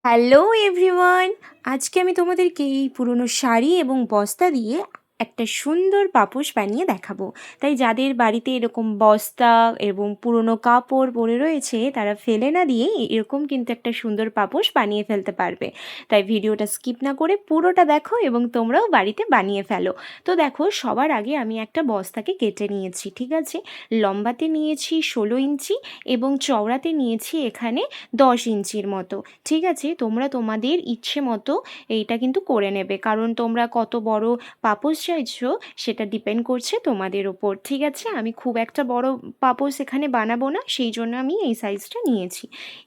Hello everyone, আজকে আমি তোমাদেরকে এই পুরনো শাড়ি এবং বস্তা দিয়ে একটা সুন্দর পাপোশ বানিয়ে দেখাবো। তাই যাদের বাড়িতে এরকম বস্তা এবং পুরনো কাপড় পরে রয়েছে তারা ফেলে না দিয়ে এরকম কিন্তু একটা সুন্দর পাপোশ বানিয়ে ফেলতে পারবে। তাই ভিডিওটা স্কিপ না করে পুরোটা দেখো এবং তোমরাও বাড়িতে বানিয়ে ফেলো। তো দেখো, সবার আগে আমি একটা বস্তাকে কেটে নিয়েছি, ঠিক আছে। লম্বাতে নিয়েছি 16 ইঞ্চি এবং চওড়াতে নিয়েছি এখানে 10 ইঞ্চির মতো। ঠিক আছে, তোমরা তোমাদের ইচ্ছে মতো এইটা কিন্তু করে নেবে, কারণ তোমরা কত বড় পাপোশ চাইছো সেটা ডিপেন্ড করছে তোমাদের ওপর। ঠিক আছে, আমি খুব একটা বড় পাপোশ এখানে বানাবো না, সেই জন্য আমি এই সাইজটা নিয়েছি।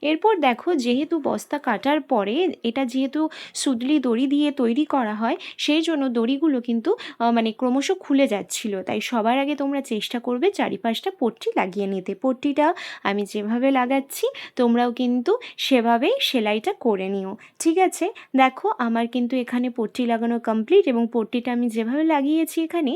এরপর দেখো, যেহেতু বস্তা কাটার পরে এটা যেহেতু সুতলি দড়ি দিয়ে তৈরি করা হয়, সেই জন্য দড়িগুলো কিন্তু মানে ক্রমশ খুলে যাচ্ছিল। তাই সবার আগে তোমরা চেষ্টা করবে চারিপাশটা পট্টি লাগিয়ে নিতে। পট্টিটা আমি যেভাবে লাগাচ্ছি তোমরাও কিন্তু সেভাবেই সেলাইটা করে নিও। ঠিক আছে, দেখো আমার কিন্তু এখানে পট্টি লাগানো কমপ্লিট এবং পট্টিটা আমি যেভাবে লাগিয়েছি এখানে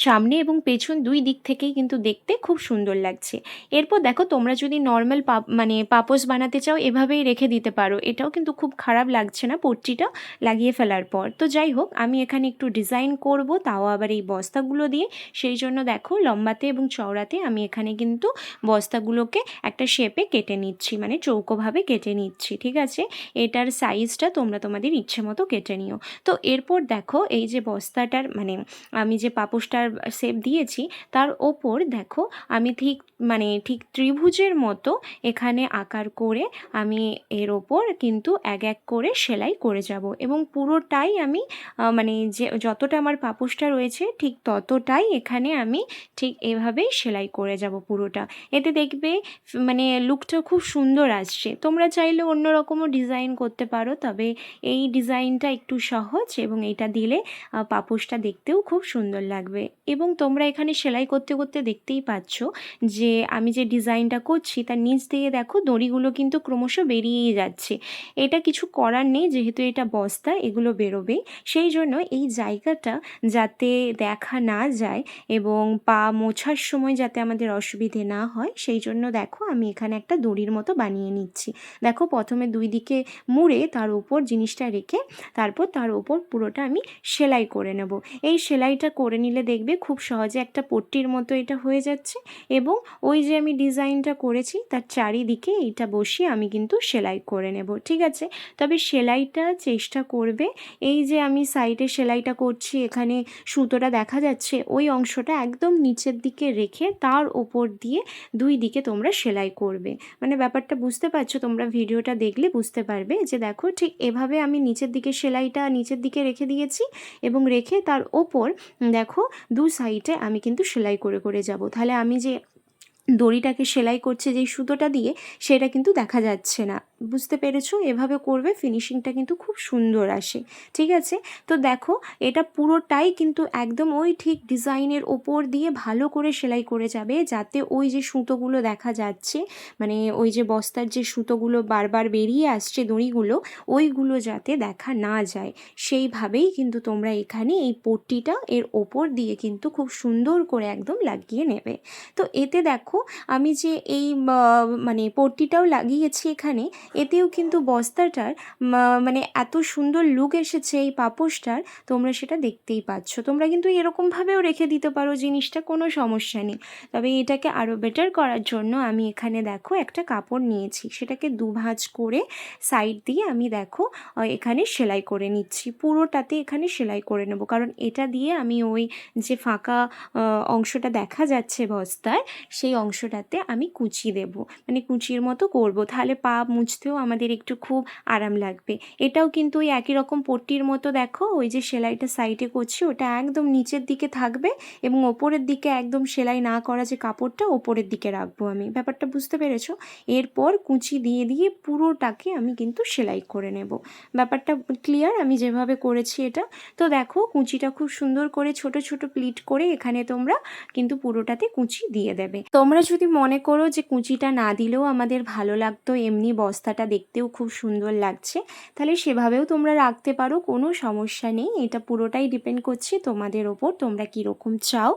সামনে এবং পেছন দুই দিক থেকেই কিন্তু দেখতে খুব সুন্দর লাগছে। এরপর দেখো, তোমরা যদি নর্মাল মানে পাপোশ বানাতে চাও এভাবেই রেখে দিতে পারো, এটাও কিন্তু খুব খারাপ লাগছে না পট্টিটা লাগিয়ে ফেলার পর। তো যাই হোক, আমি এখানে একটু ডিজাইন করব, তাও আবার এই বস্তাগুলো দিয়ে। সেই জন্য দেখো, লম্বাতে এবং চওড়াতে আমি এখানে কিন্তু বস্তাগুলোকে একটা শেপে কেটে নিচ্ছি, মানে চৌকোভাবে কেটে নিচ্ছি। ঠিক আছে, এটার সাইজটা তোমরা তোমাদের ইচ্ছে মতো কেটে নিও। তো এরপর দেখো, এই যে বস্তাটার মানে আমি যে পাপোশটার শেপ দিয়েছি তার ওপর দেখো আমি ঠিক ত্রিভুজের মতো এখানে আকার করে আমি এর ওপর কিন্তু এক এক করে সেলাই করে যাব এবং পুরোটাই আমি মানে যে যতটা আমার পাপোশটা রয়েছে ঠিক ততটাই এখানে আমি ঠিক এভাবেই সেলাই করে যাব পুরোটা। এতে দেখবে মানে লুকটা খুব সুন্দর আসছে। তোমরা চাইলে অন্য রকমও ডিজাইন করতে পারো, তবে এই ডিজাইনটা একটু সহজ এবং এটা দিলে পাপোশটা দেখতেও খুব সুন্দর লাগবে। এবং তোমরা এখানে সেলাই করতে করতে দেখতেই পাচ্ছ যে আমি যে ডিজাইনটা করছি তার নিচ দিয়ে দেখো দড়িগুলো কিন্তু ক্রমশ বেরিয়েই যাচ্ছে। এটা কিছু করার নেই, যেহেতু এটা বস্তা, এগুলো বেরোবেই। সেই জন্য এই জায়গাটা যাতে দেখা না যায় এবং পা মোছার সময় যাতে আমাদের অসুবিধে না হয়, সেই জন্য দেখো আমি এখানে একটা দড়ির মতো বানিয়ে নিচ্ছি। দেখো, প্রথমে দুই দিকে মুড়ে তার উপর জিনিসটা রেখে তারপর তার উপর পুরোটা আমি সেলাই করে নেব। এই সেলাইটা করে নিলে দেখবে খুব সহজে একটা পট্টির মতো এটা হয়ে যাচ্ছে এবং ওই যে আমি ডিজাইনটা করেছি তার চারিদিকে এইটা বসিয়ে আমি কিন্তু সেলাই করে নেব। ঠিক আছে, তবে সেলাইটা চেষ্টা করবে এই যে আমি সাইডে সেলাইটা করছি এখানে সুতোটা দেখা যাচ্ছে ওই অংশটা একদম নিচের দিকে রেখে তার ওপর দিয়ে দুই দিকে তোমরা সেলাই করবে। মানে ব্যাপারটা বুঝতে পারছো? তোমরা ভিডিওটা দেখলে বুঝতে পারবে যে দেখো ঠিক এভাবে আমি নিচের দিকে সেলাইটা নিচের দিকে রেখে দিয়েছি এবং রেখে তার ওপর দেখো দু সাইডে আমি কিন্তু সেলাই করে করে যাব। তাহলে আমি যে দড়িটাকে সেলাই করছে যেই সুতোটা দিয়ে সেটা কিন্তু দেখা যাচ্ছে না। বুঝতে পেরেছো? এভাবে করবে, ফিনিশিংটা কিন্তু খুব সুন্দর আসে। ঠিক আছে, তো দেখো এটা পুরোটাই কিন্তু একদম ওই ঠিক ডিজাইনের ওপর দিয়ে ভালো করে সেলাই করে যাবে, যাতে ওই যে সুতোগুলো দেখা যাচ্ছে মানে ওই যে বস্তার যে সুতোগুলো বারবার বেরিয়ে আসছে দড়িগুলো, ওইগুলো যাতে দেখা না যায় সেইভাবেই কিন্তু তোমরা এখানে এই পট্টিটা এর ওপর দিয়ে কিন্তু খুব সুন্দর করে একদম লাগিয়ে নেবে। তো এতে দেখো আমি যে এই মানে পট্টিটাও লাগিয়েছি এখানে, এতেও কিন্তু বস্তাটার মানে এত সুন্দর লুক এসেছে এই পাপোশটার, তোমরা সেটা দেখতেই পাচ্ছ। তোমরা কিন্তু এরকমভাবেও রেখে দিতে পারো জিনিসটা, কোনো সমস্যা নেই। তবে এটাকে আরও বেটার করার জন্য আমি এখানে দেখো একটা কাপড় নিয়েছি, সেটাকে দুভাঁজ করে সাইড দিয়ে আমি দেখো এখানে সেলাই করে নিচ্ছি। পুরোটাতে এখানে সেলাই করে নেব, কারণ এটা দিয়ে আমি ওই যে ফাঁকা অংশটা দেখা যাচ্ছে বস্তায় সেই অংশটাতে আমি কুচি দেব, মানে কুচির মতো করব, তাহলে পা মুছতেও আমাদের একটু খুব আরাম লাগবে। এটাও কিন্তু ওই একই রকম পট্টির মতো দেখো ওই যে সেলাইটা সাইডে করছি ওটা একদম নিচের দিকে থাকবে এবং ওপরের দিকে একদম সেলাই না করা যে কাপড়টা ওপরের দিকে রাখবো আমি। ব্যাপারটা বুঝতে পেরেছো? এরপর কুচি দিয়ে দিয়ে পুরোটাকে আমি কিন্তু সেলাই করে নেব। ব্যাপারটা ক্লিয়ার আমি যেভাবে করেছি এটা? তো দেখো কুচিটা খুব সুন্দর করে ছোট ছোট প্লিট করে এখানে তোমরা কিন্তু পুরোটাতে কুচি দিয়ে দেবে। তোমরা যদি মনে করো যে কুচিটা না দিলেও আমাদের ভালো লাগতো এমনি বস্তা বস্তাটা দেখতেও খুব সুন্দর লাগছে। তাহলে সেভাবেও তোমরা রাখতে পারো, কোনো সমস্যা নেই। এটা পুরোটাই ডিপেন্ড করছে তোমাদের ওপর, তোমরা কীরকম চাও।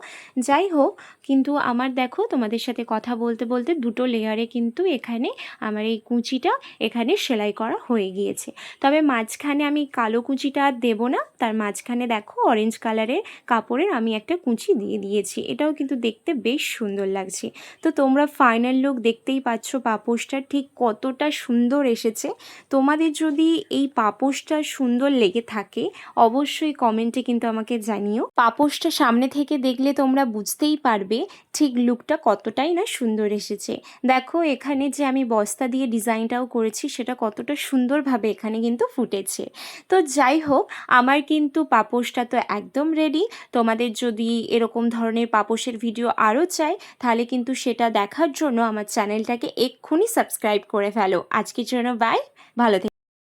যাই হোক, কিন্তু আমার দেখো তোমাদের সাথে কথা বলতে বলতে দুটো লেয়ারে কিন্তু এখানে আমার এই কুঁচিটা এখানে সেলাই করা হয়ে গিয়েছে। তবে মাঝখানে আমি কালো কুঁচিটা আর দেবো না, তার মাঝখানে দেখো অরেঞ্জ কালারের কাপড়ের আমি একটা কুঁচি দিয়ে দিয়েছি। এটাও কিন্তু দেখতে বেশ সুন্দর লাগছে। তো তোমরা ফাইনাল লুক দেখতেই পাচ্ছ পাপোশটা ঠিক কতটা সুন্দর এসেছে। তোমাদের যদি এই পাপোশটা সুন্দর লেগে থাকে অবশ্যই কমেন্টে কিন্তু আমাকে জানিও। পাপোশটা সামনে থেকে দেখলে তোমরা বুঝতেই পারবে ঠিক লুকটা কতটাই না সুন্দর এসেছে। দেখো এখানে যে আমি বস্তা দিয়ে ডিজাইনটাও করেছি সেটা কতটা সুন্দরভাবে এখানে কিন্তু ফুটেছে। তো যাই হোক, আমার কিন্তু পাপোশটা তো একদম রেডি। তোমাদের যদি এরকম ধরনের পাপোশের ভিডিও আরও চাই তাহলে কিন্তু সেটা দেখার জন্য আমার চ্যানেলটাকে এক্ষুনি সাবস্ক্রাইব করে ফেলো। আজকের জন্য বাই, ভালো থেকো।